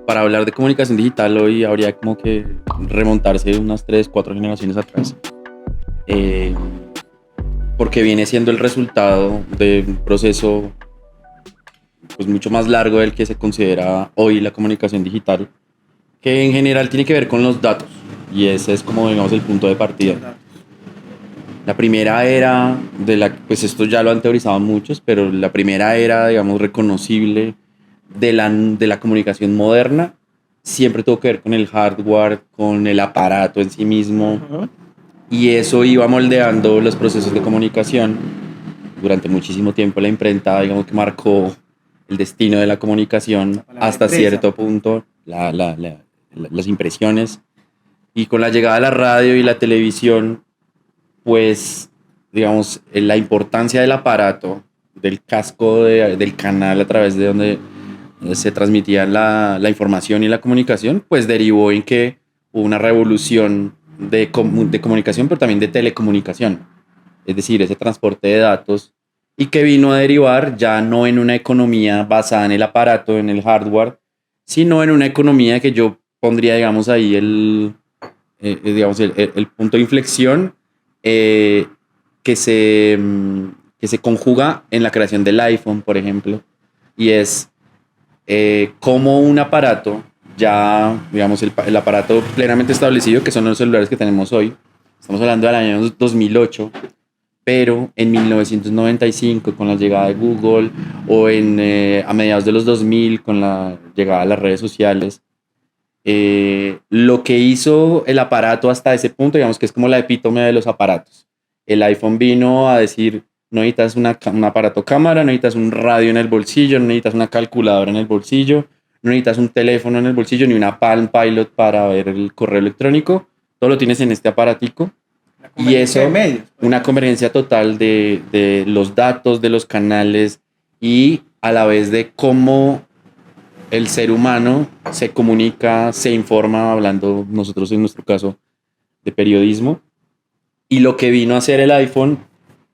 para hablar de comunicación digital hoy habría como que remontarse unas 3, 4 generaciones atrás. Eh, Porque viene siendo el resultado de un proceso pues mucho más largo del que se considera hoy la comunicación digital, que en general tiene que ver con los datos, y ese es como digamos el punto de partida. La primera era de la, pues esto ya lo han teorizado muchos, pero la primera era, digamos, reconocible de la comunicación moderna siempre tuvo que ver con el hardware, con el aparato en sí mismo, y eso iba moldeando los procesos de comunicación. Durante muchísimo tiempo la imprenta, digamos que marcó el destino de la comunicación hasta impresa. cierto punto, las impresiones. Y con la llegada de la radio y la televisión, pues, digamos, la importancia del aparato, del casco del canal a través de donde se transmitía la información y la comunicación, pues derivó en que hubo una revolución de comunicación, pero también de telecomunicación. Es decir, ese transporte de datos y que vino a derivar ya no en una economía basada en el aparato, en el hardware, sino en una economía que yo pondría, digamos, ahí digamos, el punto de inflexión eh, que, que se conjuga en la creación del iPhone, por ejemplo, y es cómo un aparato, ya, digamos, el aparato plenamente establecido, que son los celulares que tenemos hoy, estamos hablando del año 2008, pero en 1995 con la llegada de Google o a mediados de los 2000 con la llegada de las redes sociales, lo que hizo el aparato hasta ese punto, digamos que es como la epítome de los aparatos. El iPhone vino a decir, no necesitas un aparato cámara, no necesitas un radio en el bolsillo, no necesitas una calculadora en el bolsillo, no necesitas un teléfono en el bolsillo, ni una Palm Pilot para ver el correo electrónico. Todo lo tienes en este aparatico. Y eso, una convergencia total de los datos, de los canales y a la vez de cómo el ser humano se comunica, se informa, hablando nosotros en nuestro caso de periodismo. Y lo que vino a hacer el iPhone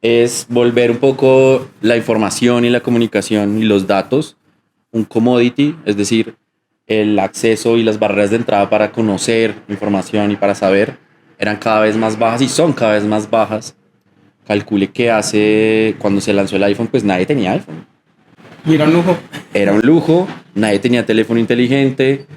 es volver un poco la información y la comunicación y los datos un commodity, es decir, el acceso y las barreras de entrada para conocer información y para saber eran cada vez más bajas y son cada vez más bajas. Calcule que cuando se lanzó el iPhone, pues nadie tenía iPhone. Y era un lujo. Era un lujo, nadie tenía teléfono inteligente.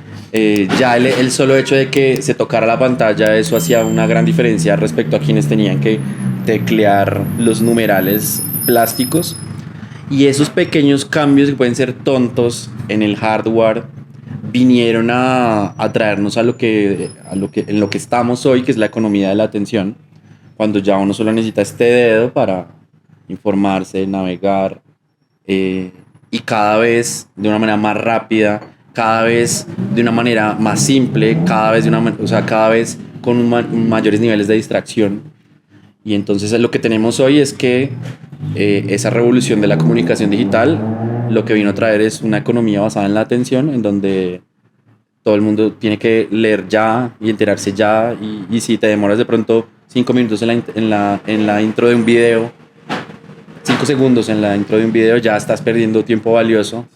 Ya el solo hecho de que se tocara la pantalla, eso hacía una gran diferencia respecto a quienes tenían que teclear los numerales plásticos. Y esos pequeños cambios que pueden ser tontos en el hardware vinieron a traernos en lo que estamos hoy, que es la economía de la atención, cuando ya uno solo necesita este dedo para informarse, navegar, y cada vez de una manera más rápida, cada vez de una manera más simple, cada vez con mayores niveles de distracción. Y entonces lo que tenemos hoy es que esa revolución de la comunicación digital lo que vino a traer es una economía basada en la atención, en donde todo el mundo tiene que leer ya y enterarse ya, y si te demoras de pronto 5 minutos en la intro de un video, 5 segundos en la intro de un video, ya estás perdiendo tiempo valioso.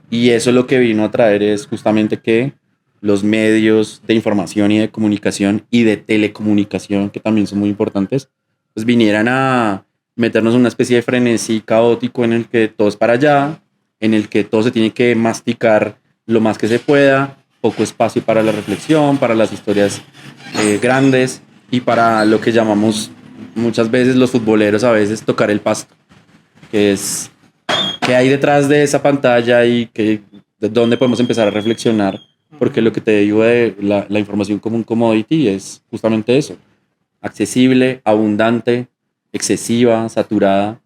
Y eso lo que vino a traer es justamente que los medios de información y de comunicación y de telecomunicación, que también son muy importantes, pues vinieran a meternos en una especie de frenesí caótico en el que todo es para allá, en el que todo se tiene que masticar lo más que se pueda, poco espacio para la reflexión, para las historias grandes y para lo que llamamos muchas veces los futboleros a veces tocar el pasto, que es qué hay detrás de esa pantalla y de dónde podemos empezar a reflexionar, porque lo que te digo de la información como un commodity es justamente eso, accesible, abundante, excesiva, saturada.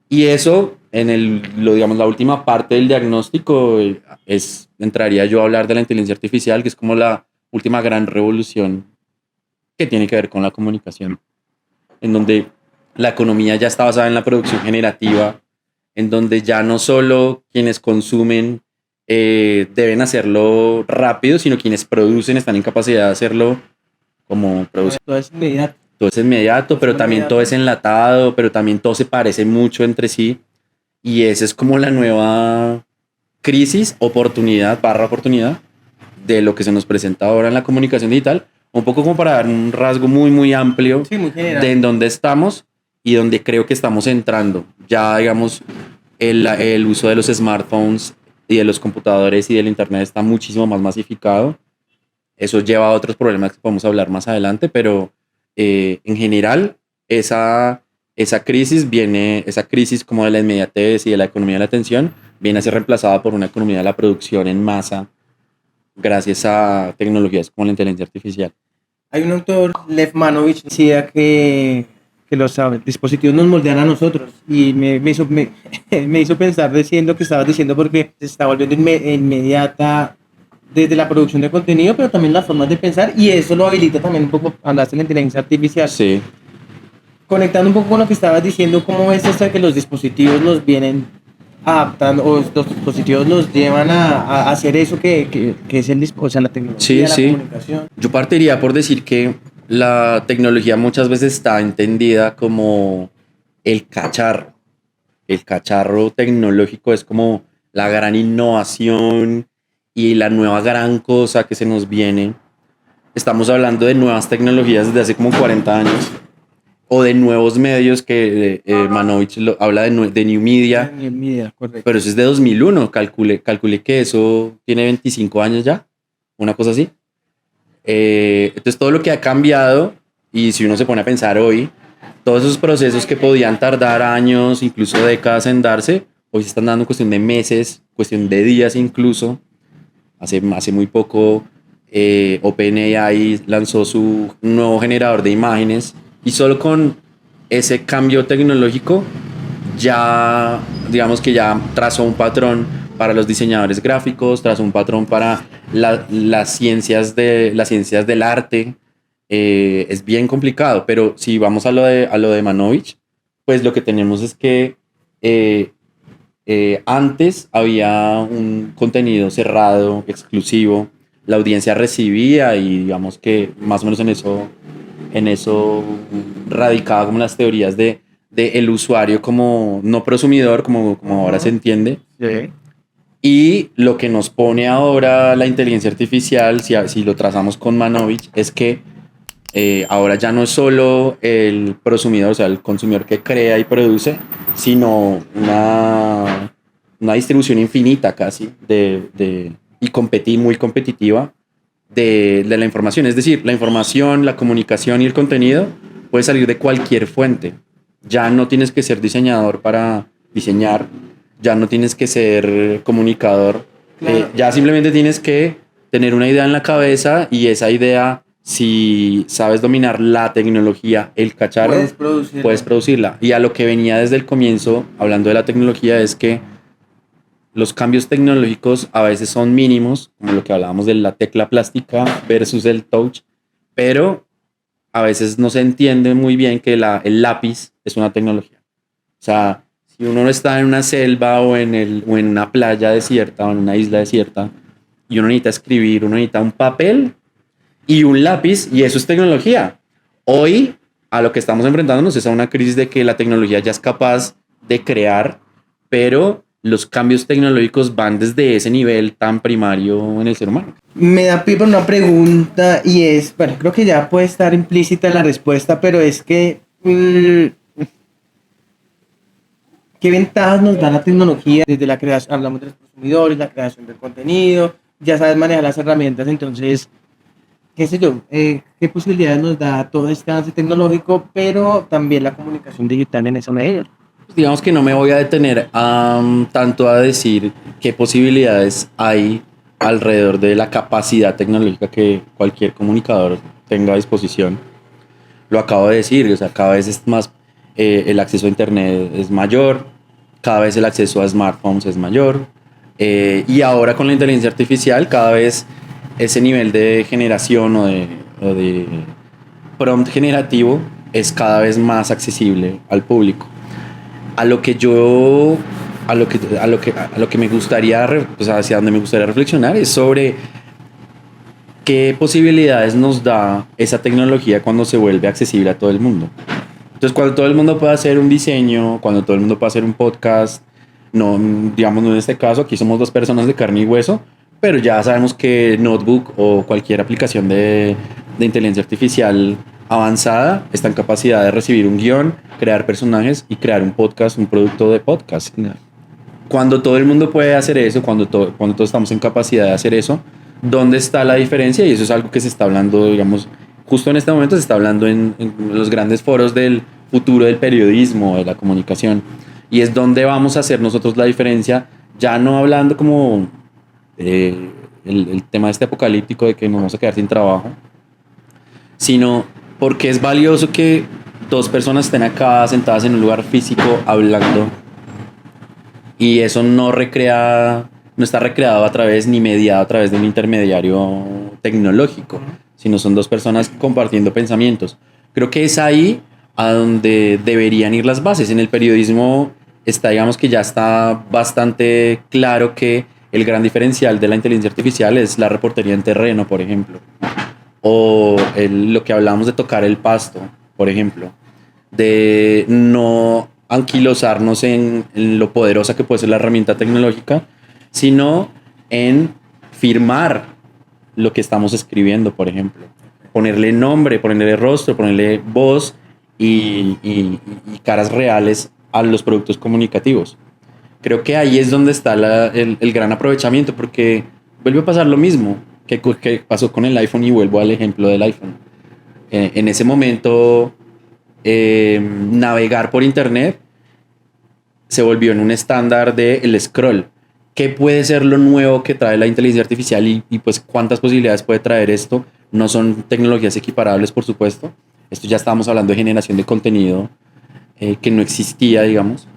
Y eso, digamos, la última parte del diagnóstico entraría yo a hablar de la inteligencia artificial, que es como la última gran revolución que tiene que ver con la comunicación, en donde la economía ya está basada en la producción generativa, en donde ya no solo quienes consumen deben hacerlo rápido, sino quienes producen están en capacidad de hacerlo como producir. Todo es inmediato. Todo es inmediato, pero también todo es enlatado, pero también todo se parece mucho entre sí. Y esa es como la nueva crisis, oportunidad, barra oportunidad, de lo que se nos presenta ahora en la comunicación digital, un poco como para dar un rasgo muy, muy amplio Sí, muy general. de en dónde estamos y dónde creo que estamos entrando. Ya, digamos, el uso de los smartphones y de los computadores y del internet está muchísimo más masificado. Eso lleva a otros problemas que podemos hablar más adelante, pero en general esa crisis como de la inmediatez y de la economía de la atención viene a ser reemplazada por una economía de la producción en masa gracias a tecnologías como la inteligencia artificial. Hay un autor, Lev Manovich, decía que los dispositivos nos moldean a nosotros y me hizo pensar recién lo que estabas diciendo porque se está volviendo inmediata desde la producción de contenido, pero también las formas de pensar y eso lo habilita también un poco, hablaste de la inteligencia artificial. Sí. Conectando un poco con lo que estabas diciendo, ¿cómo es esto de que los dispositivos nos vienen adaptando o los dispositivos nos llevan a hacer eso que es o sea, la tecnología, la comunicación? Yo partiría por decir que la tecnología muchas veces está entendida como el cacharro. El cacharro tecnológico es como la gran innovación y la nueva gran cosa que se nos viene. Estamos hablando de nuevas tecnologías desde hace como 40 años o de nuevos medios que Manovich habla de New Media. New Media, correcto. Pero eso es de 2001, calculé que eso tiene 25 años ya, una cosa así. Entonces todo lo que ha cambiado, y si uno se pone a pensar hoy, todos esos procesos que podían tardar años, incluso décadas en darse, hoy se están dando en cuestión de meses, cuestión de días incluso. Hace muy poco OpenAI lanzó su nuevo generador de imágenes y solo con ese cambio tecnológico ya, digamos que ya trazó un patrón para los diseñadores gráficos, trazó un patrón para las ciencias del arte. Es bien complicado, pero si vamos a lo de Manovich, pues lo que tenemos es que antes había un contenido cerrado, exclusivo, la audiencia recibía y digamos que más o menos en eso radicaba como las teorías de el usuario como no prosumidor, como ahora se entiende. Sí. Y lo que nos pone ahora la inteligencia artificial, si lo trazamos con Manovich, es que ahora ya no es solo el prosumidor, o sea, el consumidor que crea y produce, sino una distribución infinita casi y muy competitiva de la información. Es decir, la información, la comunicación y el contenido puede salir de cualquier fuente. Ya no tienes que ser diseñador para diseñar, ya no tienes que ser comunicador, Claro. ya simplemente tienes que tener una idea en la cabeza y esa idea, si sabes dominar la tecnología, el cacharro, puedes producirla. Y a lo que venía desde el comienzo, hablando de la tecnología, es que los cambios tecnológicos a veces son mínimos, como lo que hablábamos de la tecla plástica versus el touch, pero a veces no se entiende muy bien que el lápiz es una tecnología. O sea, si uno no está en una selva o en una playa desierta o en una isla desierta y uno necesita escribir, uno necesita un papel y un lápiz y eso es tecnología. Hoy a lo que estamos enfrentándonos es a una crisis de que la tecnología ya es capaz de crear, pero los cambios tecnológicos van desde ese nivel tan primario en el ser humano. Me da pie por una pregunta y es, bueno, creo que ya puede estar implícita la respuesta, pero es que ¿qué ventajas nos da la tecnología desde la creación? Hablamos de los consumidores, la creación del contenido, ya sabes manejar las herramientas, entonces, qué sé yo, qué posibilidades nos da todo este avance tecnológico, pero también la comunicación digital en esa medida. Digamos que no me voy a detener tanto a decir qué posibilidades hay alrededor de la capacidad tecnológica que cualquier comunicador tenga a disposición. Lo acabo de decir, o sea, cada vez es más, el acceso a internet es mayor, cada vez el acceso a smartphones es mayor, y ahora con la inteligencia artificial cada vez ese nivel de generación o de prompt generativo es cada vez más accesible al público. A lo que me gustaría, o sea, hacia donde me gustaría reflexionar es sobre qué posibilidades nos da esa tecnología cuando se vuelve accesible a todo el mundo. Entonces, cuando todo el mundo puede hacer un diseño, cuando todo el mundo puede hacer un podcast, no, digamos, no en este caso, aquí somos dos personas de carne y hueso, pero ya sabemos que Notebook o cualquier aplicación de inteligencia artificial avanzada está en capacidad de recibir un guión, crear personajes y crear un podcast, un producto de podcast. No. Cuando todo el mundo puede hacer eso, cuando todos estamos en capacidad de hacer eso, ¿dónde está la diferencia? Y eso es algo que se está hablando, digamos, justo en este momento se está hablando en los grandes foros del futuro del periodismo, de la comunicación. Y es donde vamos a hacer nosotros la diferencia, ya no hablando como el tema este apocalíptico de que nos vamos a quedar sin trabajo, sino porque es valioso que dos personas estén acá sentadas en un lugar físico hablando y eso no está recreado a través ni mediado a través de un intermediario tecnológico, sino son dos personas compartiendo pensamientos. Creo que es ahí a donde deberían ir las bases. En el periodismo está, digamos que ya está bastante claro que el gran diferencial de la inteligencia artificial es la reportería en terreno, por ejemplo. O lo que hablábamos de tocar el pasto, por ejemplo. De no anquilosarnos en lo poderosa que puede ser la herramienta tecnológica, sino en firmar lo que estamos escribiendo, por ejemplo. Ponerle nombre, ponerle rostro, ponerle voz y caras reales a los productos comunicativos. Creo que ahí es donde está el gran aprovechamiento, porque vuelve a pasar lo mismo que pasó con el iPhone, y vuelvo al ejemplo del iPhone. En ese momento, navegar por internet se volvió en un estándar del scroll. ¿Qué puede ser lo nuevo que trae la inteligencia artificial y pues cuántas posibilidades puede traer esto? No son tecnologías equiparables, por supuesto. Esto ya estábamos hablando de generación de contenido que no existía, digamos,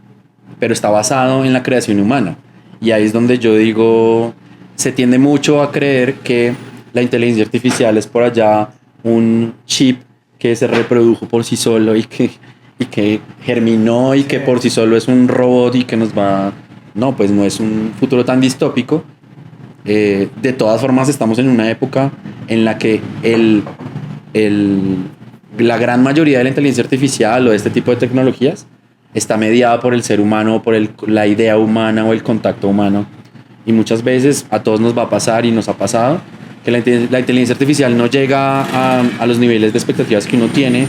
pero está basado en la creación humana. Y ahí es donde yo digo, se tiende mucho a creer que la inteligencia artificial es por allá un chip que se reprodujo por sí solo y que germinó y que por sí solo es un robot y que nos va... No, pues no es un futuro tan distópico. De todas formas, estamos en una época en la que la gran mayoría de la inteligencia artificial o de este tipo de tecnologías está mediada por el ser humano, por la idea humana o el contacto humano. Y muchas veces a todos nos va a pasar y nos ha pasado que la inteligencia artificial no llega a los niveles de expectativas que uno tiene.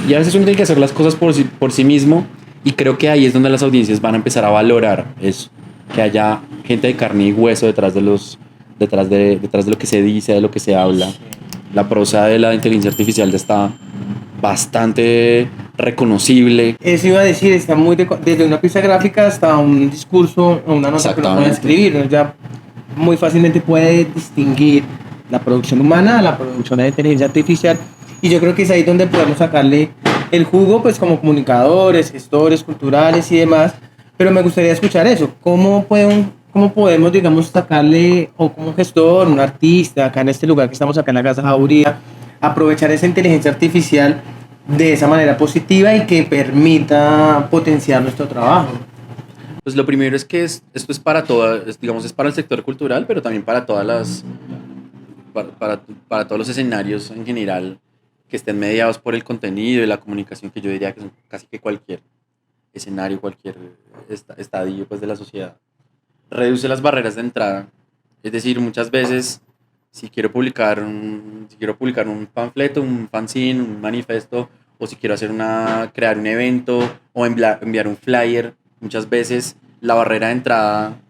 Y a veces uno tiene que hacer las cosas por sí mismo. Y creo que ahí es donde las audiencias van a empezar a valorar eso. Que haya gente de carne y hueso detrás de lo que se dice, de lo que se habla. La prosa de la inteligencia artificial ya está bastante reconocible. Eso iba a decir, está desde una pieza gráfica hasta un discurso o una nota que uno puede escribir, ¿no? Ya muy fácilmente puede distinguir la producción humana a la producción de inteligencia artificial, y yo creo que es ahí donde podemos sacarle el jugo, pues como comunicadores, gestores culturales y demás. Pero me gustaría escuchar eso, cómo podemos, digamos, sacarle, o como gestor, un artista, acá en este lugar que estamos acá en la Casa Jauría, aprovechar esa inteligencia artificial de esa manera positiva y que permita potenciar nuestro trabajo. Pues lo primero es que esto es para digamos, es para el sector cultural, pero también para para todos los escenarios en general que estén mediados por el contenido y la comunicación, que yo diría que son casi que cualquier escenario, cualquier estadio pues de la sociedad. Reduce las barreras de entrada. Es decir, muchas veces si quiero publicar un panfleto, un fanzine, un manifiesto, o si quiero crear un evento o enviar un flyer, muchas veces la barrera de entrada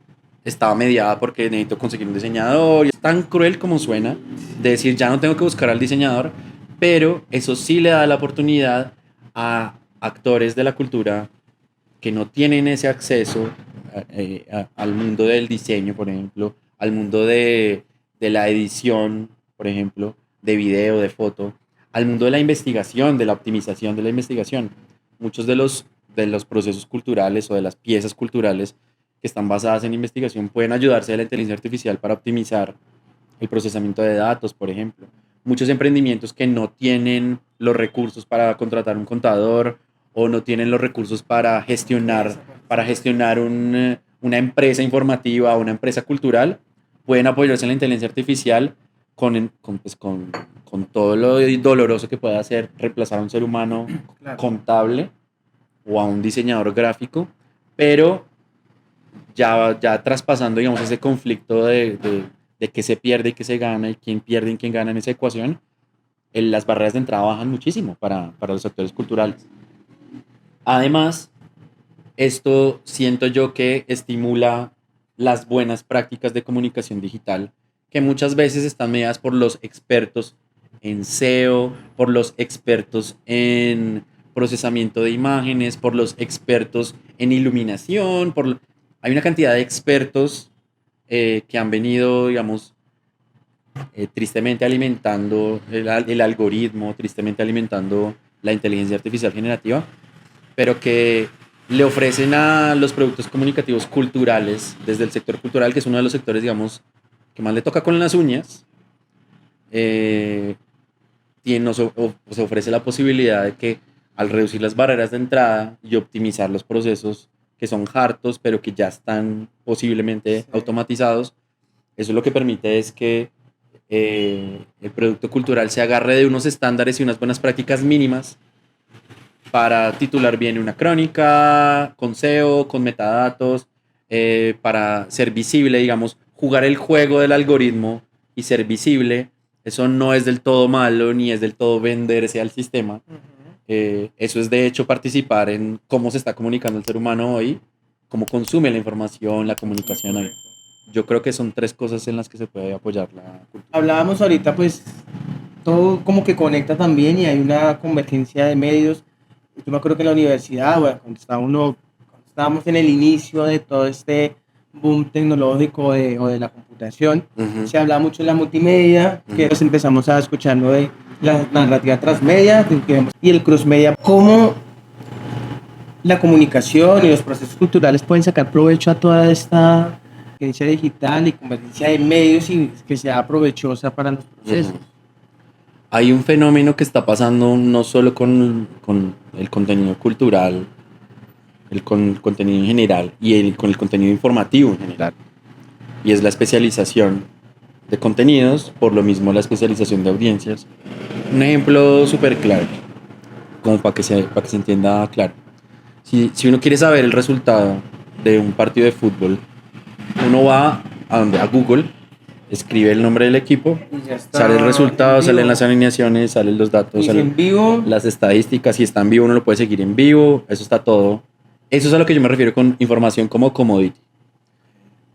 estaba mediada porque necesito conseguir un diseñador. Y es tan cruel como suena de decir, ya no tengo que buscar al diseñador, pero eso sí le da la oportunidad a actores de la cultura que no tienen ese acceso al mundo del diseño, por ejemplo, al mundo de la edición, por ejemplo, de video, de foto, al mundo de la investigación, de la optimización de la investigación. Muchos de los procesos culturales o de las piezas culturales que están basadas en investigación pueden ayudarse de la inteligencia artificial para optimizar el procesamiento de datos, por ejemplo. Muchos emprendimientos que no tienen los recursos para contratar un contador o no tienen los recursos para gestionar una empresa informativa o una empresa cultural, pueden apoyarse en la inteligencia artificial con todo lo doloroso que pueda hacer reemplazar a un ser humano contable o a un diseñador gráfico, pero ya traspasando, digamos, ese conflicto de qué se pierde y qué se gana y quién pierde y quién gana en esa ecuación, las barreras de entrada bajan muchísimo para los actores culturales. Además, esto siento yo que estimula las buenas prácticas de comunicación digital, que muchas veces están mediadas por los expertos en SEO, por los expertos en procesamiento de imágenes, por los expertos en iluminación, hay una cantidad de expertos que han venido, digamos, tristemente alimentando el algoritmo, tristemente alimentando la inteligencia artificial generativa, pero que le ofrecen a los productos comunicativos culturales, desde el sector cultural, que es uno de los sectores, digamos, que más le toca con las uñas, se ofrece la posibilidad de que al reducir las barreras de entrada y optimizar los procesos que son hartos, pero que ya están posiblemente automatizados, eso lo que permite es que el producto cultural se agarre de unos estándares y unas buenas prácticas mínimas para titular bien una crónica, con SEO, con metadatos, para ser visible, digamos, jugar el juego del algoritmo y ser visible. Eso no es del todo malo ni es del todo venderse al sistema. Eso es de hecho participar en cómo se está comunicando el ser humano hoy, cómo consume la información, la comunicación hoy. Yo creo que son 3 cosas en las que se puede apoyar la cultura. Hablábamos ahorita, pues, todo como que conecta también y hay una convergencia de medios. Yo me acuerdo que en la universidad, bueno, cuando estábamos en el inicio de todo este boom tecnológico o de la computación, se hablaba mucho de la multimedia, que nos empezamos a escuchar de la narrativa transmedia y el crossmedia, cómo la comunicación y los procesos culturales pueden sacar provecho a toda esta convergencia digital y convergencia de medios y que sea provechosa para los procesos. Hay un fenómeno que está pasando no solo con el contenido cultural, contenido en general y con el contenido informativo en general, y es la especialización de contenidos, por lo mismo la especialización de audiencias. Un ejemplo súper claro, como para que se entienda claro. Si uno quiere saber el resultado de un partido de fútbol, uno va a Google, escribe el nombre del equipo, sale el resultado, salen las alineaciones, salen los datos, salen las estadísticas. Si está en vivo, uno lo puede seguir en vivo. Eso está todo. Eso es a lo que yo me refiero con información como commodity.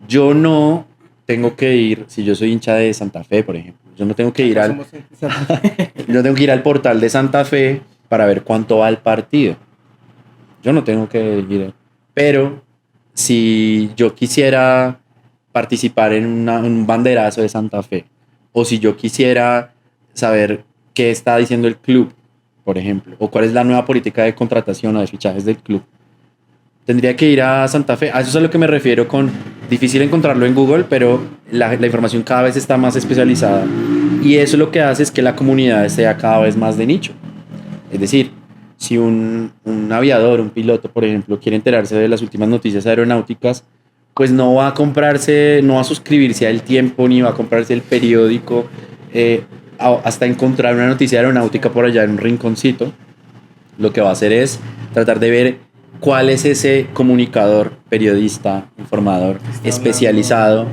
Yo no tengo que ir, si yo soy hincha de Santa Fe, por ejemplo, yo no tengo que ir al portal de Santa Fe para ver cuánto va el partido. Yo no tengo que ir. Pero si yo quisiera participar en un banderazo de Santa Fe, o si yo quisiera saber qué está diciendo el club, por ejemplo, o cuál es la nueva política de contratación o de fichajes del club, tendría que ir a Santa Fe. A eso es a lo que me refiero con difícil encontrarlo en Google, pero la información cada vez está más especializada, y eso lo que hace es que la comunidad sea cada vez más de nicho. Es decir, si un aviador, un piloto, por ejemplo, quiere enterarse de las últimas noticias aeronáuticas, pues no va a suscribirse a El Tiempo, ni va a comprarse el periódico, hasta encontrar una noticia aeronáutica por allá en un rinconcito. Lo que va a hacer es tratar de ver cuál es ese comunicador, periodista, informador, especializado,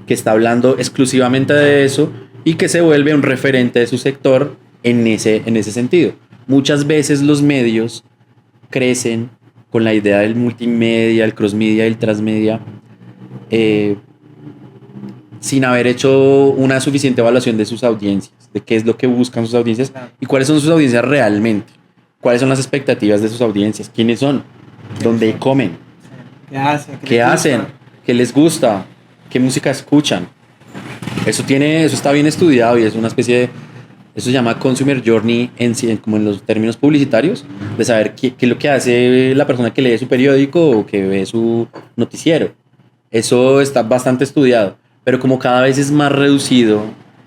que está hablando exclusivamente de eso y que se vuelve un referente de su sector en ese sentido. Muchas veces los medios crecen con la idea del multimedia, el crossmedia y el transmedia, sin haber hecho una suficiente evaluación de sus audiencias, de qué es lo que buscan sus audiencias y cuáles son sus audiencias realmente, cuáles son las expectativas de sus audiencias, quiénes son, dónde comen, qué hacen, qué les gusta, qué música escuchan. Eso está bien estudiado y es una especie de... Eso se llama Consumer Journey como en los términos publicitarios, de saber qué es lo que hace la persona que lee su periódico o que ve su noticiero. Eso está bastante estudiado, pero como cada vez es más reducido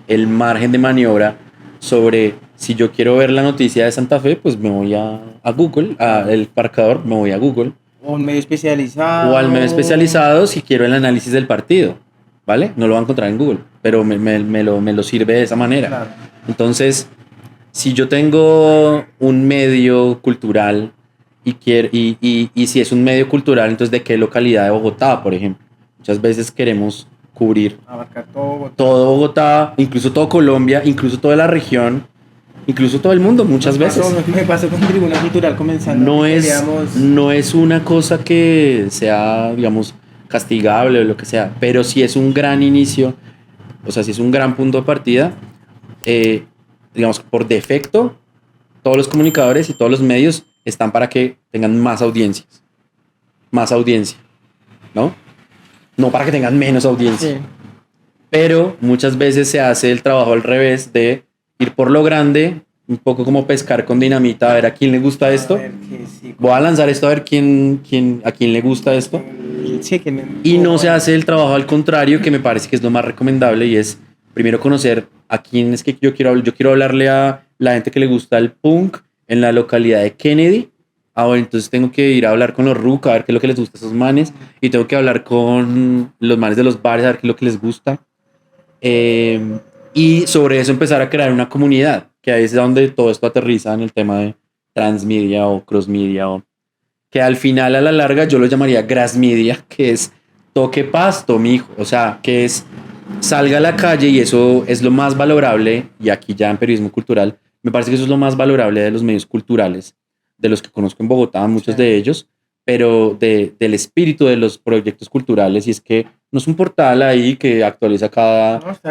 el margen de maniobra sobre si yo quiero ver la noticia de Santa Fe, pues me voy a Google, el marcador, me voy a Google. O un medio especializado. O al medio especializado si quiero el análisis del partido, ¿vale? No lo va a encontrar en Google, pero me lo sirve de esa manera. Claro. Entonces, si yo tengo un medio cultural y si es un medio cultural, entonces ¿de qué localidad de Bogotá, por ejemplo? Muchas veces queremos cubrir Abarcar todo Bogotá. todo Bogotá, incluso todo Colombia, incluso toda la región, incluso todo el mundo muchas veces. Me pasó con Tribuna Cultural comenzando. No es una cosa que sea, digamos, castigable o lo que sea, pero sí es un gran inicio, o sea, sí es un gran punto de partida. eh, digamos, por defecto, todos los comunicadores y todos los medios están para que tengan más audiencias, más audiencia, ¿no? No para que tengan menos audiencia. Sí. Pero muchas veces se hace el trabajo al revés de ir por lo grande, un poco como pescar con dinamita, a ver a quién le gusta esto. Voy a lanzar esto a ver a quién le gusta esto. Sí, Y no se hace el trabajo al contrario, que me parece que es lo más recomendable, y es primero conocer a quién es que yo quiero hablar. Yo quiero hablarle a la gente que le gusta el punk en la localidad de Kennedy. Ah, bueno, entonces tengo que ir a hablar con los RUC a ver qué es lo que les gusta a esos manes. Y tengo que hablar con los manes de los bares a ver qué es lo que les gusta. Y sobre eso empezar a crear una comunidad, que ahí es donde todo esto aterriza en el tema de transmedia o crossmedia, o que al final a la larga yo lo llamaría grassmedia, que es toque pasto, mijo, o sea, que es salga a la calle, y eso es lo más valorable, y aquí ya en periodismo cultural, me parece que eso es lo más valorable de los medios culturales, de los que conozco en Bogotá, muchos de ellos, pero del espíritu de los proyectos culturales, y es que no es un portal ahí que actualiza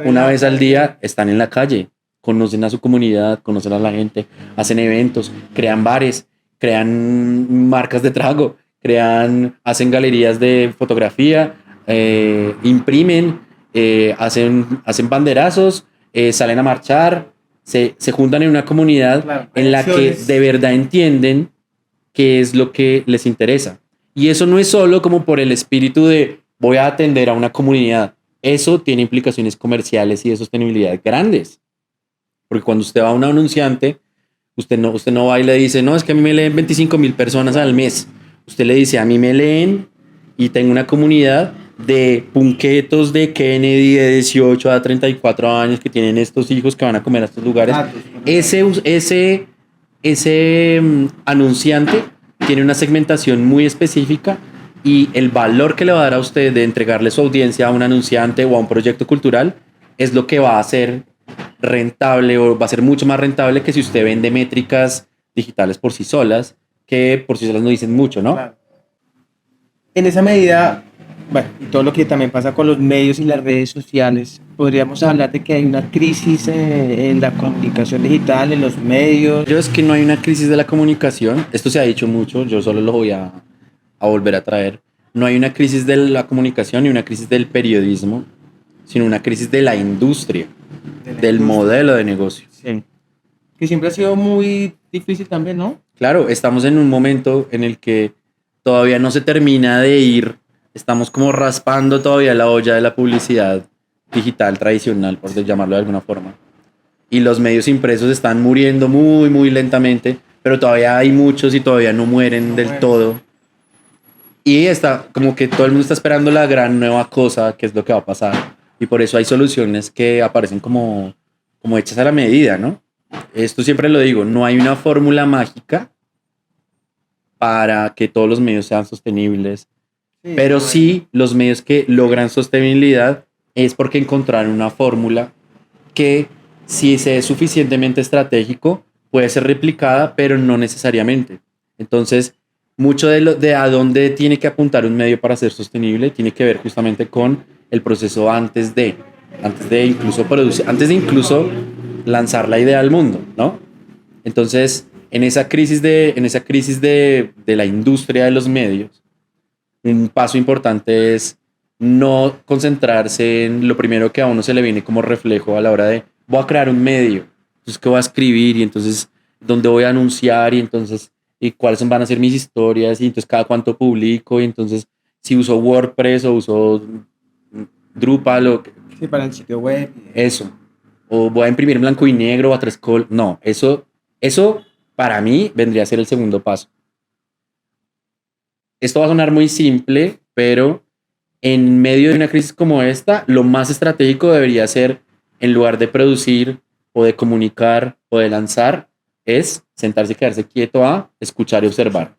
una vez al día, están en la calle, conocen a su comunidad, conocen a la gente, hacen eventos, crean bares, crean marcas de trago, hacen galerías de fotografía, imprimen, hacen banderazos, salen a marchar, se juntan en una comunidad en la que de verdad entienden qué es lo que les interesa. Y eso no es solo como por el espíritu de voy a atender a una comunidad. Eso tiene implicaciones comerciales y de sostenibilidad grandes. Porque cuando usted va a un anunciante, usted no va y le dice, no, es que a mí me leen 25,000 personas al mes. Usted le dice, a mí me leen y tengo una comunidad de punquetos de Kennedy de 18 a 34 años que tienen estos hijos que van a comer a estos lugares. Ese anunciante tiene una segmentación muy específica, y el valor que le va a dar a usted de entregarle su audiencia a un anunciante o a un proyecto cultural es lo que va a hacer rentable, o va a ser mucho más rentable que si usted vende métricas digitales por sí solas, que por sí solas no dicen mucho, ¿no? Claro. En esa medida, bueno, y todo lo que también pasa con los medios y las redes sociales, podríamos hablar de que hay una crisis en la comunicación digital, en los medios. Yo es que no hay una crisis de la comunicación, esto se ha dicho mucho, yo solo lo voy a volver a traer. No hay una crisis de la comunicación ni una crisis del periodismo, sino una crisis de la industria, del modelo de negocio. Sí. Que siempre ha sido muy difícil también, ¿no? Claro, estamos en un momento en el que todavía no se termina de ir, estamos como raspando todavía la olla de la publicidad digital tradicional, por llamarlo de alguna forma. Y los medios impresos están muriendo muy, muy lentamente, pero todavía hay muchos y todavía no mueren del todo. Y está como que todo el mundo está esperando la gran nueva cosa, que es lo que va a pasar. Y por eso hay soluciones que aparecen como hechas a la medida, ¿no? Esto siempre lo digo, no hay una fórmula mágica para que todos los medios sean sostenibles. Sí, pero sí, los medios que logran sostenibilidad es porque encontraron una fórmula que, si se es suficientemente estratégico, puede ser replicada, pero no necesariamente. Entonces, mucho de a dónde tiene que apuntar un medio para ser sostenible tiene que ver justamente con el proceso antes de incluso producir, antes de incluso lanzar la idea al mundo, ¿no? Entonces, en esa crisis de la industria de los medios, un paso importante es no concentrarse en lo primero que a uno se le viene como reflejo a la hora de voy a crear un medio, entonces qué voy a escribir, y entonces dónde voy a anunciar, y entonces y cuáles van a ser mis historias, y entonces cada cuánto publico, y entonces si uso WordPress o uso Drupal o sí, para el sitio web. Eso. O voy a imprimir en blanco y negro o a tres colores. No, eso para mí vendría a ser el segundo paso. Esto va a sonar muy simple, pero en medio de una crisis como esta, lo más estratégico debería ser, en lugar de producir o de comunicar o de lanzar, es sentarse y quedarse quieto a escuchar y observar.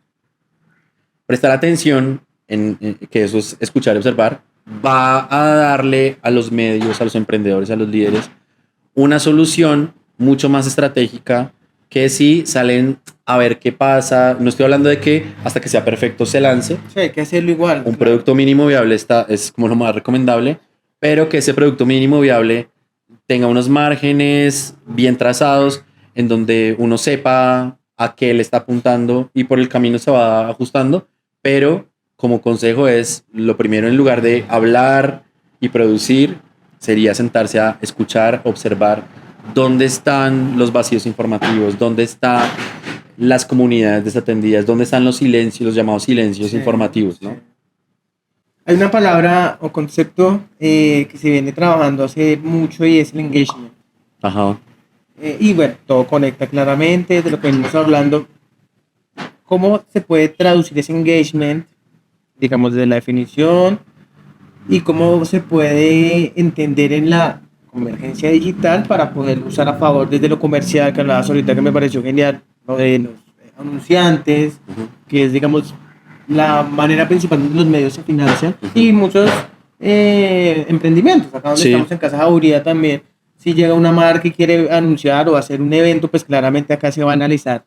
Prestar atención en que eso es escuchar y observar, va a darle a los medios, a los emprendedores, a los líderes, una solución mucho más estratégica que si salen a ver qué pasa. No estoy hablando de que hasta que sea perfecto se lance. Sí, hay que hacerlo igual. Un producto mínimo viable es como lo más recomendable, pero que ese producto mínimo viable tenga unos márgenes bien trazados en donde uno sepa a qué le está apuntando y por el camino se va ajustando, pero como consejo es lo primero en lugar de hablar y producir sería sentarse a escuchar, observar dónde están los vacíos informativos, dónde están las comunidades desatendidas, dónde están los silencios, los llamados silencios informativos, ¿no? Sí. Hay una palabra o concepto que se viene trabajando hace mucho y es el engagement. Ajá. Y bueno, todo conecta claramente de lo que venimos hablando. ¿Cómo se puede traducir ese engagement, digamos, de la definición y cómo se puede entender en la convergencia digital para poder usar a favor desde lo comercial que hablabas ahorita, que me pareció genial, lo de los anunciantes, que es, digamos, la manera principal donde los medios se financian y muchos emprendimientos, acá donde Sí. estamos en Casa Jauría también, si llega una marca y quiere anunciar o hacer un evento, pues claramente acá se va a analizar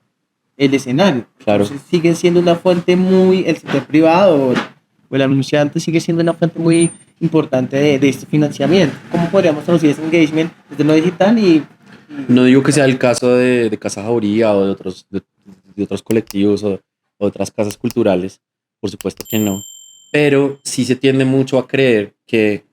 el escenario. Claro. Entonces sigue siendo una fuente muy, el sector privado o el anunciante sigue siendo una fuente muy importante de este financiamiento. ¿Cómo podríamos traducir ese engagement desde lo digital No digo que sea el caso de Casa Jauría o de otros colectivos o otras casas culturales, por supuesto que no, pero sí se tiende mucho a creer que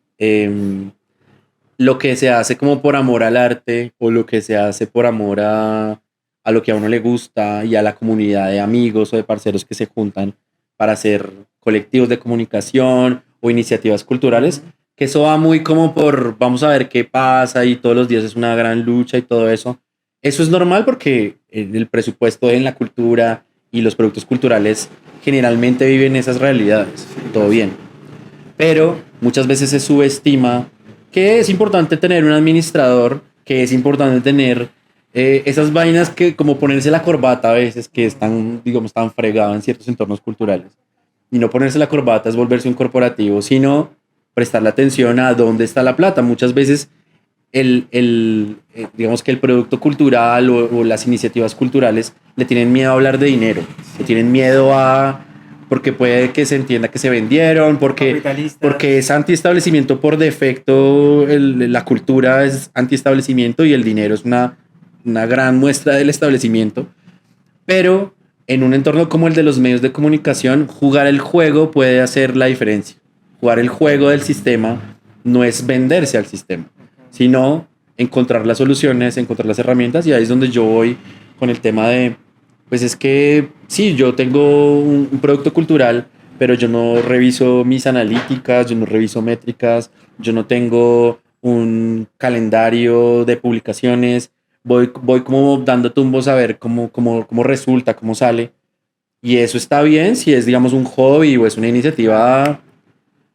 lo que se hace como por amor al arte o lo que se hace por amor a lo que a uno le gusta y a la comunidad de amigos o de parceros que se juntan para hacer colectivos de comunicación o iniciativas culturales, que eso va muy como por vamos a ver qué pasa y todos los días es una gran lucha y todo eso. Eso es normal porque el presupuesto en la cultura y los productos culturales generalmente viven esas realidades, todo bien. Pero muchas veces se subestima que es importante tener un administrador, que es importante tener esas vainas que como ponerse la corbata a veces, que están, digamos, tan fregado en ciertos entornos culturales. Y no ponerse la corbata es volverse un corporativo, sino prestarle atención a dónde está la plata. Muchas veces digamos que el producto cultural o las iniciativas culturales le tienen miedo a hablar de dinero, le tienen miedo a porque puede que se entienda que se vendieron, porque es antiestablecimiento por defecto, la cultura es antiestablecimiento y el dinero es una gran muestra del establecimiento, pero en un entorno como el de los medios de comunicación, jugar el juego puede hacer la diferencia. Jugar el juego del sistema no es venderse al sistema, sino encontrar las soluciones, encontrar las herramientas, y ahí es donde yo voy con el tema de, pues es que sí, yo tengo un producto cultural, pero yo no reviso mis analíticas, yo no reviso métricas, yo no tengo un calendario de publicaciones, voy como dando tumbos a ver cómo resulta, cómo sale, y eso está bien si es, digamos, un hobby o es una iniciativa.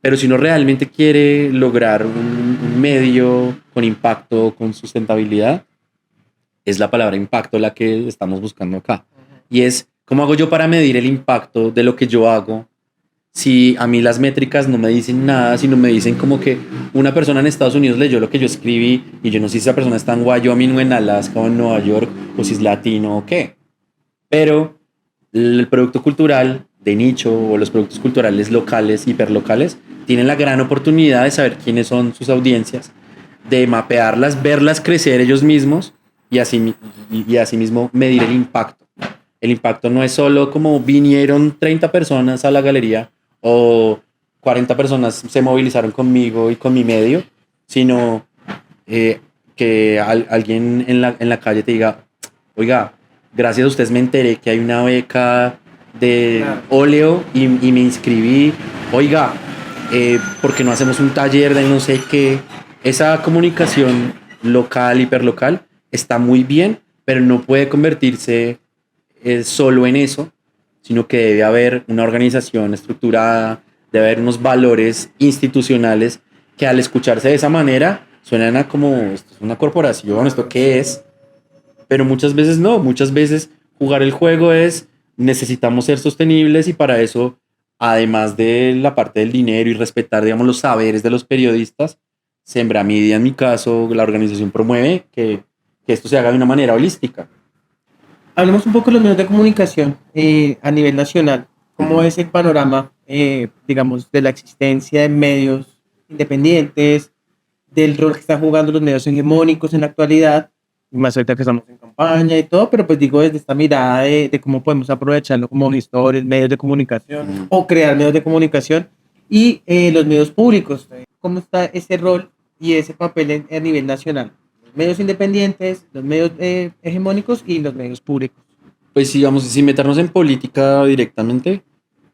Pero si uno realmente quiere lograr un medio con impacto, con sustentabilidad, es la palabra impacto la que estamos buscando acá. Y es, ¿cómo hago yo para medir el impacto de lo que yo hago? Si a mí las métricas no me dicen nada, sino me dicen como que una persona en Estados Unidos leyó lo que yo escribí y yo no sé si esa persona está en Wyoming o en Alaska o en Nueva York o si es latino o qué. Pero el producto cultural de nicho o los productos culturales locales, hiperlocales, tienen la gran oportunidad de saber quiénes son sus audiencias, de mapearlas, verlas crecer ellos mismos y así mismo medir el impacto. El impacto no es solo como vinieron 30 personas a la galería o 40 personas se movilizaron conmigo y con mi medio, sino que alguien en la calle te diga, oiga, gracias a ustedes me enteré que hay una beca de óleo y me inscribí. Oiga, ¿por qué no hacemos un taller de no sé qué? Esa comunicación local, hiperlocal, está muy bien, pero no puede convertirse solo en eso, sino que debe haber una organización estructurada, debe haber unos valores institucionales que al escucharse de esa manera suenan a como, esto es una corporación, ¿esto qué es? Pero muchas veces no, muchas veces jugar el juego es necesitamos ser sostenibles y para eso además de la parte del dinero y respetar, digamos, los saberes de los periodistas, Sembra Media, en mi caso, la organización promueve que esto se haga de una manera holística. Hablemos un poco de los medios de comunicación a nivel nacional. ¿Cómo es el panorama, digamos, de la existencia de medios independientes, del rol que están jugando los medios hegemónicos en la actualidad, y más ahorita que estamos en campaña y todo, pero pues digo desde esta mirada de cómo podemos aprovecharlo como gestores, medios de comunicación o crear medios de comunicación y los medios públicos? ¿Cómo está ese rol y ese papel a nivel nacional? Los medios independientes, los medios hegemónicos y los medios públicos. Pues digamos, sin meternos en política directamente,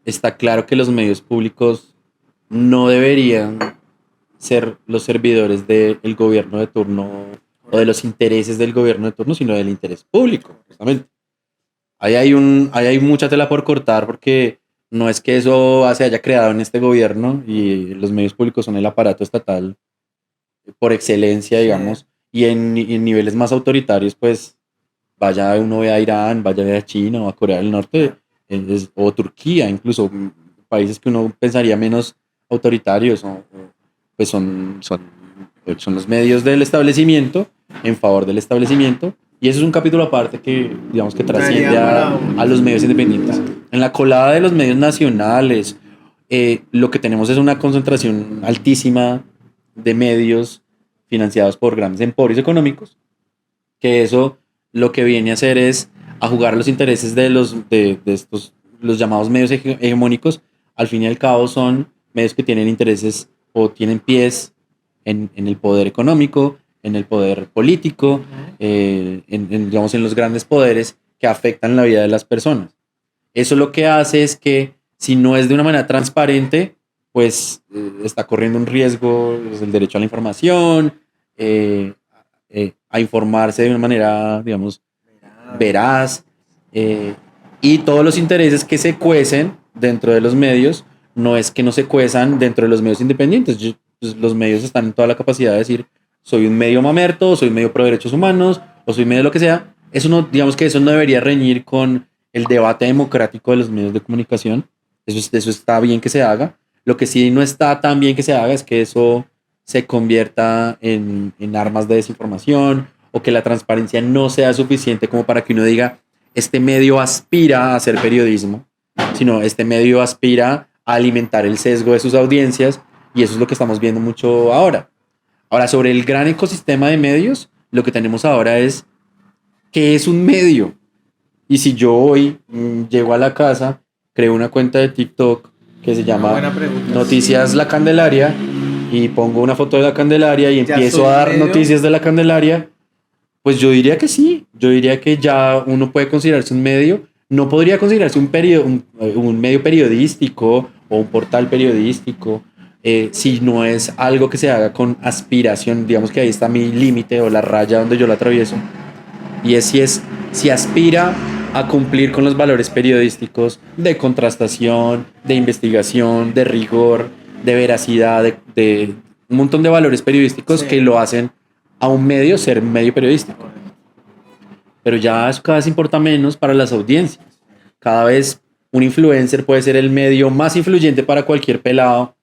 está claro que los medios públicos no deberían ser los servidores del gobierno de turno o de los intereses del gobierno de turno, sino del interés público, justamente. Ahí hay mucha tela por cortar porque no es que eso se haya creado en este gobierno y los medios públicos son el aparato estatal por excelencia, digamos, y en niveles más autoritarios, pues vaya uno ve a Irán, vaya a China o a Corea del Norte, o Turquía, incluso países que uno pensaría menos autoritarios, pues son los medios del establecimiento en favor del establecimiento. Y eso es un capítulo aparte que, digamos, que trasciende a los medios independientes. En la colada de los medios nacionales, lo que tenemos es una concentración altísima de medios financiados por grandes emporios económicos, que eso lo que viene a hacer es a jugar los intereses de estos, los llamados medios hegemónicos. Al fin y al cabo son medios que tienen intereses o tienen pies en el poder económico, en el poder político, digamos, en los grandes poderes que afectan la vida de las personas. Eso lo que hace es que si no es de una manera transparente, pues está corriendo un riesgo, es el derecho a la información, a informarse de una manera, digamos, veraz, y todos los intereses que se cuecen dentro de los medios, no es que no se cuezan dentro de los medios independientes. Pues, los medios están en toda la capacidad de decir, soy un medio mamerto, o soy medio pro derechos humanos, o soy medio lo que sea. Eso no, digamos que eso no debería reñir con el debate democrático de los medios de comunicación. Eso está bien que se haga. Lo que sí no está tan bien que se haga es que eso se convierta en armas de desinformación o que la transparencia no sea suficiente como para que uno diga, este medio aspira a hacer periodismo, sino este medio aspira a alimentar el sesgo de sus audiencias, y eso es lo que estamos viendo mucho ahora. Ahora, sobre el gran ecosistema de medios, lo que tenemos ahora es, ¿qué es un medio? Y si yo hoy llego a la casa, creo una cuenta de TikTok que se llama Noticias La Candelaria y pongo una foto de la Candelaria y empiezo a dar medio noticias de la Candelaria, pues yo diría que sí. Yo diría que ya uno puede considerarse un medio. No podría considerarse un medio periodístico o un portal periodístico si no es algo que se haga con aspiración. Digamos que ahí está mi límite o la raya donde yo la atravieso. Y si aspira a cumplir con los valores periodísticos de contrastación, de investigación, de rigor, de veracidad, de un montón de valores periodísticos que lo hacen a un medio ser medio periodístico. Pero ya eso cada vez importa menos para las audiencias. Cada vez un influencer puede ser el medio más influyente para cualquier pelado,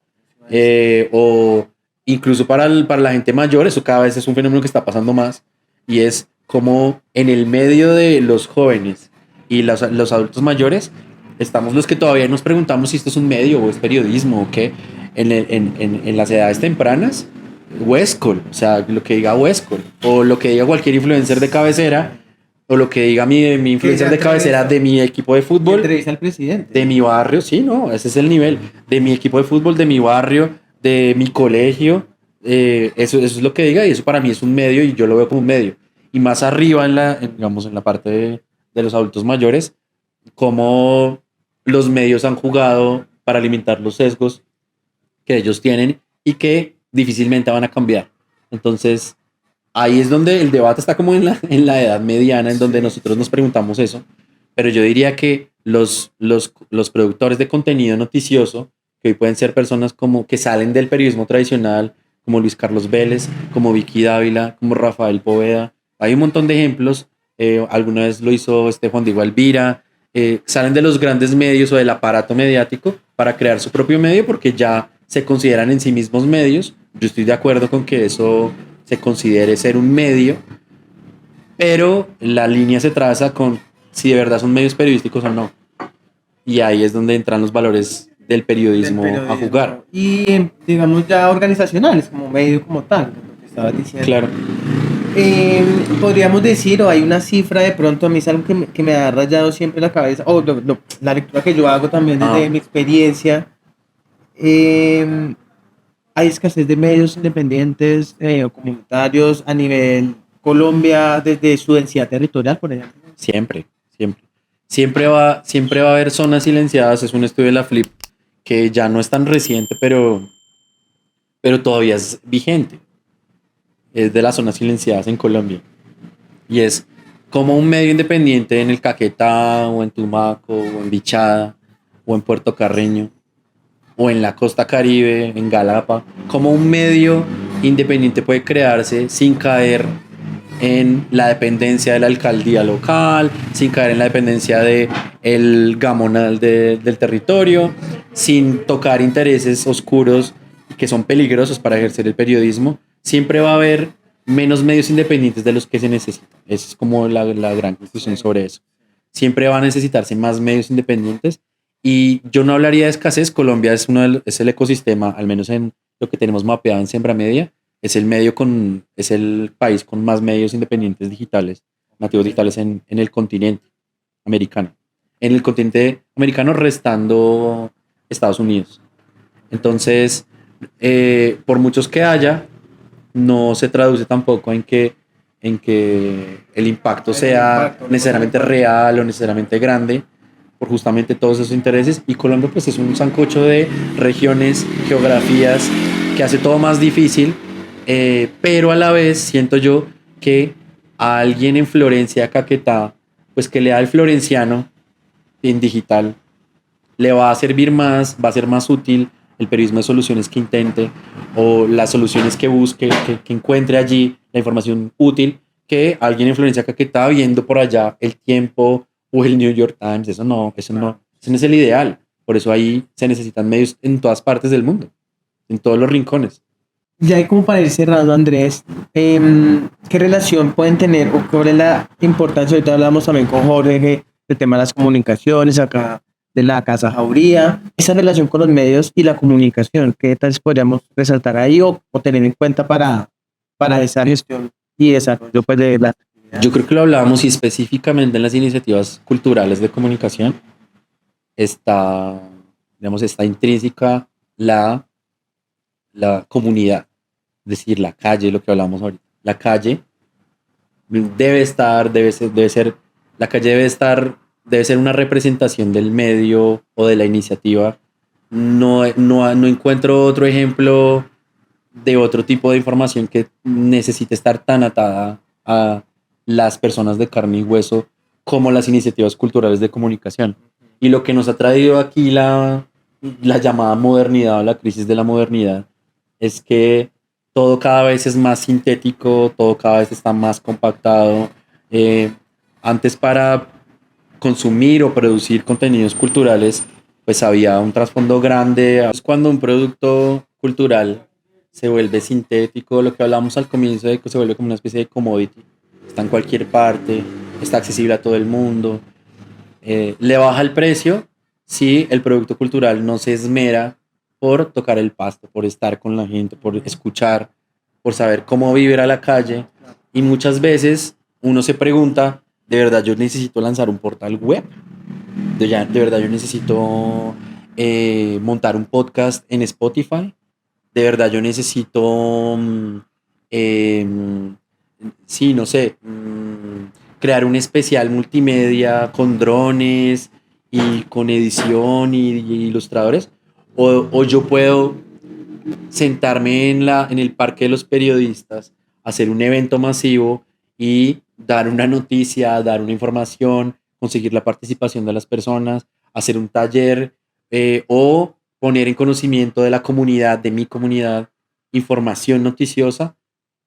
o incluso para la gente mayor. Eso cada vez es un fenómeno que está pasando más, y es como en el medio de los jóvenes y los adultos mayores estamos los que todavía nos preguntamos si esto es un medio o es periodismo o qué. En las edades tempranas, Westcol, o sea, lo que diga Westcol o lo que diga cualquier influencer de cabecera, o lo que diga mi influencer de cabecera de mi equipo de fútbol, entrevista al presidente de mi barrio. Sí, no, ese es el nivel de mi equipo de fútbol, de mi barrio, de mi colegio. Eso es lo que diga, y eso para mí es un medio y yo lo veo como un medio. Y más arriba digamos, en la parte de los adultos mayores, cómo los medios han jugado para alimentar los sesgos que ellos tienen y que difícilmente van a cambiar. Entonces, ahí es donde el debate está como en la edad mediana, en donde nosotros nos preguntamos eso. Pero yo diría que los productores de contenido noticioso, que hoy pueden ser personas como que salen del periodismo tradicional, como Luis Carlos Vélez, como Vicky Dávila, como Rafael Poveda, hay un montón de ejemplos. Alguna vez lo hizo Juan Diego Alvira. Salen de los grandes medios o del aparato mediático para crear su propio medio porque ya se consideran en sí mismos medios. Yo estoy de acuerdo con que eso se considere ser un medio, pero la línea se traza con si de verdad son medios periodísticos o no. Y ahí es donde entran los valores del periodismo, a jugar. Y digamos ya organizacionales, como medio como tal, lo que estabas diciendo. Claro. Podríamos decir, o hay una cifra de pronto, a mí es algo que me ha rayado siempre la cabeza, o la lectura que yo hago también desde mi experiencia. Hay escasez de medios independientes o comunitarios a nivel Colombia desde su densidad territorial, por ejemplo. Siempre, siempre. Siempre va a haber zonas silenciadas. Es un estudio de la Flip que ya no es tan reciente, pero todavía es vigente. Es de las zonas silenciadas en Colombia. Y es como un medio independiente en el Caquetá, o en Tumaco, o en Bichada, o en Puerto Carreño, o en la costa Caribe, en Galapa, como un medio independiente puede crearse sin caer en la dependencia de la alcaldía local, sin caer en la dependencia de el gamonal del territorio, sin tocar intereses oscuros que son peligrosos para ejercer el periodismo. Siempre va a haber menos medios independientes de los que se necesitan. Esa es como la gran conclusión sobre eso. Siempre va a necesitarse más medios independientes. Y yo no hablaría de escasez. Colombia es el ecosistema, al menos en lo que tenemos mapeado en Sembra Media, es el país con más medios independientes digitales, nativos digitales en el continente americano. En el continente americano restando Estados Unidos. Entonces, por muchos que haya, no se traduce tampoco en que el impacto sea necesariamente real o necesariamente grande, por justamente todos esos intereses. Y Colombia pues es un sancocho de regiones, geografías, que hace todo más difícil, pero a la vez siento yo que a alguien en Florencia, Caquetá, pues que lea el florenciano en digital, le va a servir más, va a ser más útil el periodismo de soluciones que intente, o las soluciones que busque, que encuentre allí, la información útil, que alguien en Florencia Caquetá viendo por allá el Tiempo o el New York Times. Eso no es el ideal. Por eso ahí se necesitan medios en todas partes del mundo, en todos los rincones. Ya hay como para ir cerrando, Andrés, ¿qué relación pueden tener o cuál es la importancia? Ahorita hablamos también con Jorge del tema de las comunicaciones acá de la Casa Jauría, esa relación con los medios y la comunicación, ¿qué tal podríamos resaltar ahí o tener en cuenta para esa gestión y desarrollo pues, de la actividad? Yo creo que lo hablábamos y específicamente en las iniciativas culturales de comunicación está intrínseca la comunidad, es decir, la calle, lo que hablamos ahorita. La calle debe ser una representación del medio o de la iniciativa. No encuentro otro ejemplo de otro tipo de información que necesite estar tan atada a las personas de carne y hueso como las iniciativas culturales de comunicación. Y lo que nos ha traído aquí la llamada modernidad o la crisis de la modernidad es que todo cada vez es más sintético, todo cada vez está más compactado. Antes para consumir o producir contenidos culturales, pues había un trasfondo grande. Es cuando un producto cultural se vuelve sintético, lo que hablamos al comienzo de que se vuelve como una especie de commodity. Está en cualquier parte, está accesible a todo el mundo. Le baja el precio si el producto cultural no se esmera por tocar el pasto, por estar con la gente, por escuchar, por saber cómo vivir a la calle. Y muchas veces uno se pregunta, ¿de verdad yo necesito lanzar un portal web? ¿De verdad yo necesito montar un podcast en Spotify? ¿De verdad yo necesito, sí, no sé, crear un especial multimedia con drones y con edición y ilustradores? O yo puedo sentarme en el Parque de los Periodistas, hacer un evento masivo y dar una noticia, dar una información, conseguir la participación de las personas, hacer un taller, o poner en conocimiento de la comunidad, de mi comunidad, información noticiosa.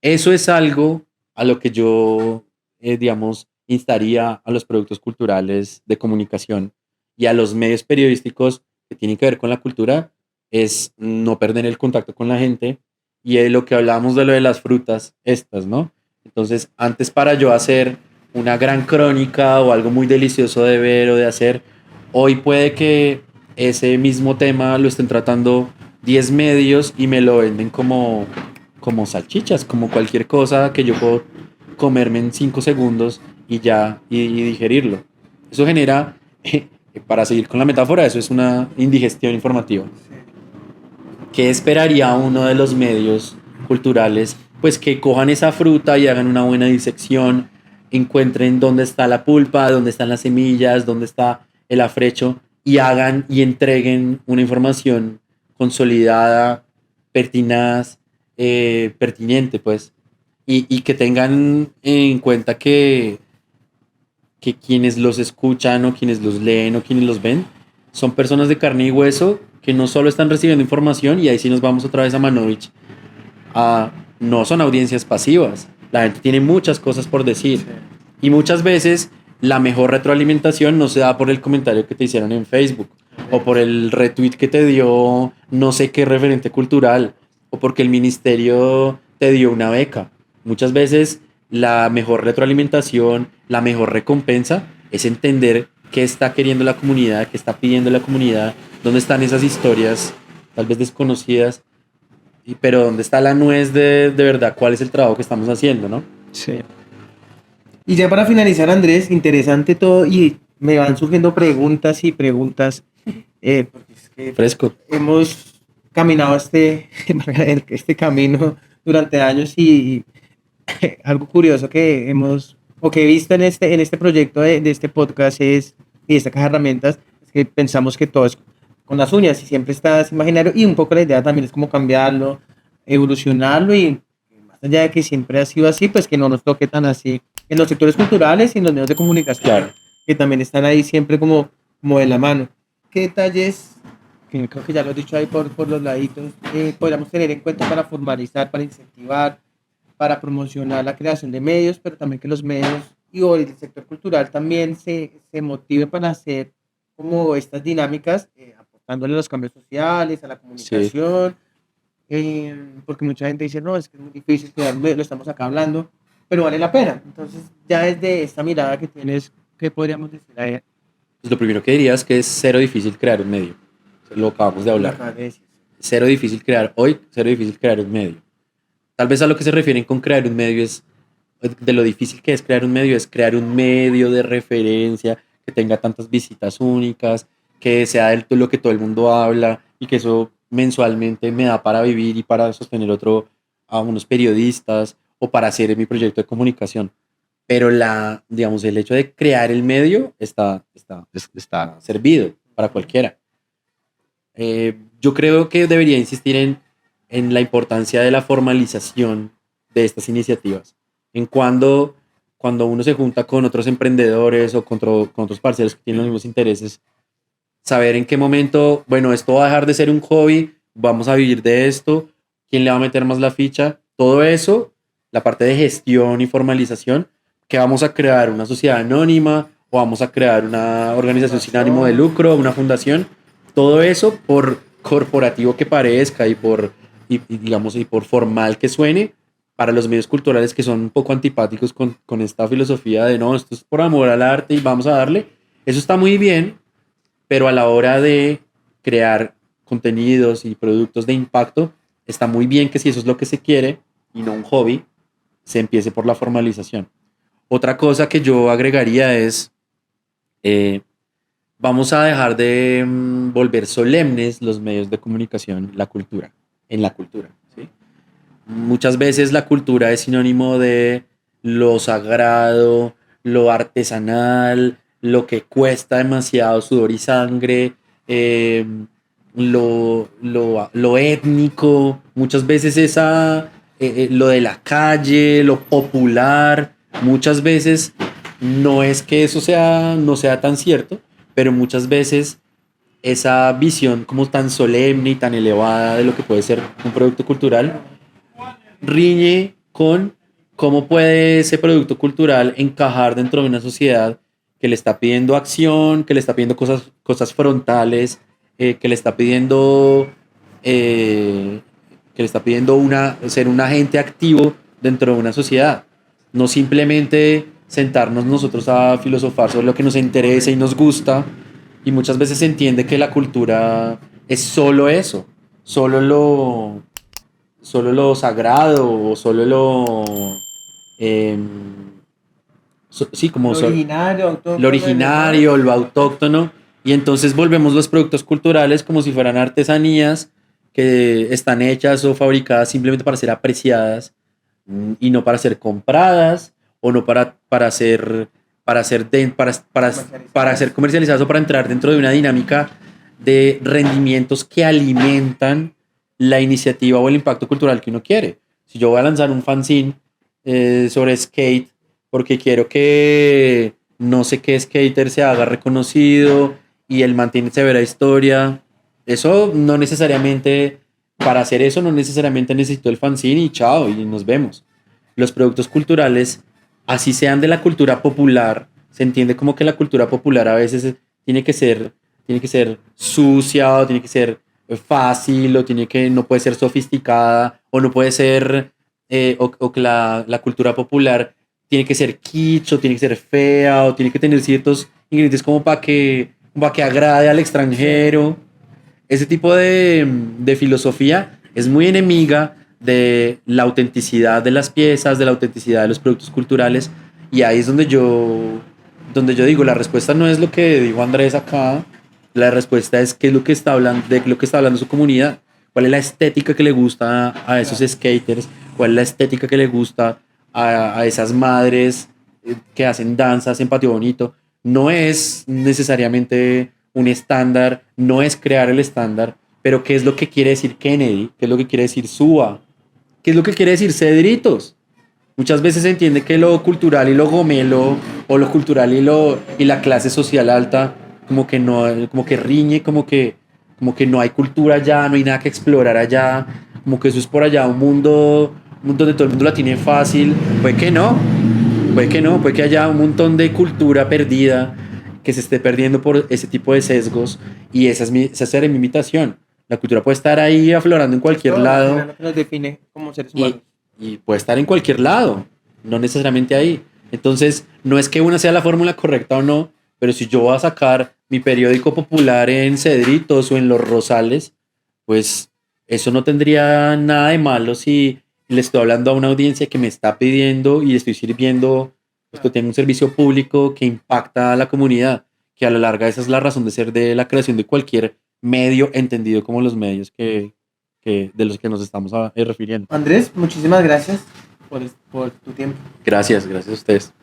Eso es algo a lo que yo, digamos, instaría a los productos culturales de comunicación y a los medios periodísticos que tienen que ver con la cultura es no perder el contacto con la gente y es lo que hablábamos de lo de las frutas estas, ¿no? Entonces, antes para yo hacer una gran crónica o algo muy delicioso de ver o de hacer, hoy puede que ese mismo tema lo estén tratando 10 medios y me lo venden como salchichas, como cualquier cosa que yo puedo comerme en 5 segundos y ya, y digerirlo. Eso genera, para seguir con la metáfora, eso es una indigestión informativa. ¿Qué esperaría uno de los medios culturales? Pues que cojan esa fruta y hagan una buena disección, encuentren dónde está la pulpa, dónde están las semillas, dónde está el afrecho y hagan y entreguen una información consolidada, pertinaz, pertinente, pues, y que tengan en cuenta que quienes los escuchan o quienes los leen o quienes los ven son personas de carne y hueso que no solo están recibiendo información, y ahí sí nos vamos otra vez a Manovich, no son audiencias pasivas. La gente tiene muchas cosas por decir. Sí. Y muchas veces la mejor retroalimentación no se da por el comentario que te hicieron en Facebook o por el retweet que te dio no sé qué referente cultural o porque el ministerio te dio una beca. Muchas veces la mejor retroalimentación, la mejor recompensa es entender qué está queriendo la comunidad, qué está pidiendo la comunidad, dónde están esas historias tal vez desconocidas, pero dónde está la nuez de verdad, cuál es el trabajo que estamos haciendo, ¿no? Sí. Y ya para finalizar, Andrés, interesante todo y me van surgiendo preguntas y preguntas. Porque es que fresco. Hemos caminado este camino durante años y algo curioso que hemos o que he visto en este proyecto de este podcast y esta caja de herramientas es que pensamos que todo es con las uñas y siempre estás imaginario y un poco la idea también es como cambiarlo, evolucionarlo y más allá de que siempre ha sido así, pues que no nos toque tan así en los sectores culturales y en los medios de comunicación, claro, que también están ahí siempre como de la mano. ¿Qué detalles, que creo que ya lo he dicho ahí por los laditos, podríamos tener en cuenta para formalizar, para incentivar, para promocionar la creación de medios, pero también que los medios y el sector cultural también se motive para hacer como estas dinámicas, aportándole a los cambios sociales, a la comunicación, sí. Porque mucha gente dice, no, es que es muy difícil, lo estamos acá hablando, pero vale la pena. Entonces, ya desde esta mirada que tienes, ¿qué podríamos decir a ella? Pues lo primero que diría es que es cero difícil crear un medio. Lo acabamos de hablar. Cero difícil crear un medio. Tal vez a lo que se refieren con crear un medio es, de lo difícil que es crear un medio, es crear un medio de referencia que tenga tantas visitas únicas, que sea lo que todo el mundo habla y que eso mensualmente me da para vivir y para sostener a unos periodistas o para hacer mi proyecto de comunicación. Pero digamos, el hecho de crear el medio está servido para cualquiera. Yo creo que debería insistir en la importancia de la formalización de estas iniciativas. En cuando uno se junta con otros emprendedores o con otros parceros que tienen los mismos intereses, saber en qué momento, bueno, esto va a dejar de ser un hobby, vamos a vivir de esto, quién le va a meter más la ficha, todo eso, la parte de gestión y formalización, que vamos a crear una sociedad anónima o vamos a crear una organización sin ánimo de lucro, una fundación, todo eso por corporativo que parezca y por formal que suene, para los medios culturales que son un poco antipáticos con esta filosofía de no, esto es por amor al arte y vamos a darle, eso está muy bien, pero a la hora de crear contenidos y productos de impacto, está muy bien que si eso es lo que se quiere y no un hobby, se empiece por la formalización. Otra cosa que yo agregaría es, vamos a dejar de volver solemnes los medios de comunicación, en la cultura. ¿Sí? Muchas veces la cultura es sinónimo de lo sagrado, lo artesanal, lo que cuesta demasiado sudor y sangre, lo étnico, muchas veces lo de la calle, lo popular, muchas veces no es que eso no sea tan cierto, pero muchas veces esa visión como tan solemne y tan elevada de lo que puede ser un producto cultural riñe con cómo puede ese producto cultural encajar dentro de una sociedad que le está pidiendo acción, que le está pidiendo cosas frontales que le está pidiendo, ser un agente activo dentro de una sociedad. No simplemente sentarnos nosotros a filosofar sobre lo que nos interesa y nos gusta. Y muchas veces se entiende que la cultura es solo eso, solo lo, solo lo sagrado, o solo em, sí, como Lo originario, lo autóctono de los originario, lados. lo autóctono, y entonces volvemos los productos culturales como si fueran artesanías que están hechas o fabricadas simplemente para ser apreciadas, y no para ser compradas, o no para ser comercializadas, o para entrar dentro de una dinámica de rendimientos que alimentan la iniciativa o el impacto cultural que uno quiere. Si yo voy a lanzar un fanzine sobre skate porque quiero que no sé qué skater se haga reconocido y él mantiene severa historia, eso no necesariamente, para hacer eso no necesariamente necesito el fanzine y chao, y nos vemos. Los productos culturales, así sean de la cultura popular, se entiende como que la cultura popular a veces tiene que ser sucia, o tiene que ser fácil, o no puede ser sofisticada, o no puede ser, o que la cultura popular tiene que ser kitsch, o tiene que ser fea, o tiene que tener ciertos ingredientes como para que agrade al extranjero. Ese tipo de filosofía es muy enemiga de la autenticidad de las piezas, de la autenticidad de los productos culturales, y ahí es donde yo digo, la respuesta no es lo que dijo Andrés acá, la respuesta es qué es lo que está hablando, de lo que está hablando su comunidad, cuál es la estética que le gusta a esos skaters, cuál es la estética que le gusta a esas madres que hacen danzas en Patio Bonito. No es necesariamente un estándar, no es crear el estándar, pero ¿qué es lo que quiere decir Kennedy? ¿Qué es lo que quiere decir Suba? ¿Qué es lo que quiere decir Cedritos? Muchas veces se entiende que lo cultural y lo gomelo, o lo cultural y la clase social alta, como que no, como que riñe, como que no hay cultura allá, no hay nada que explorar allá, como que eso es por allá un mundo donde todo el mundo la tiene fácil. Puede que no, puede que no, puede que haya un montón de cultura perdida que se esté perdiendo por ese tipo de sesgos, y esa será mi invitación. La cultura puede estar ahí aflorando en cualquier Todo, al lado, final lo que nos define como seres y, humanos. y puede estar en cualquier lado, no necesariamente ahí. Entonces, no es que una sea la fórmula correcta o no, pero si yo voy a sacar mi periódico popular en Cedritos o en Los Rosales, pues eso no tendría nada de malo si le estoy hablando a una audiencia que me está pidiendo y le estoy sirviendo, pues que tengo un servicio público que impacta a la comunidad, que a la larga esa es la razón de ser de la creación de cualquier medio, entendido como los medios de los que nos estamos refiriendo. Andrés, muchísimas gracias por tu tiempo. Gracias, gracias a ustedes.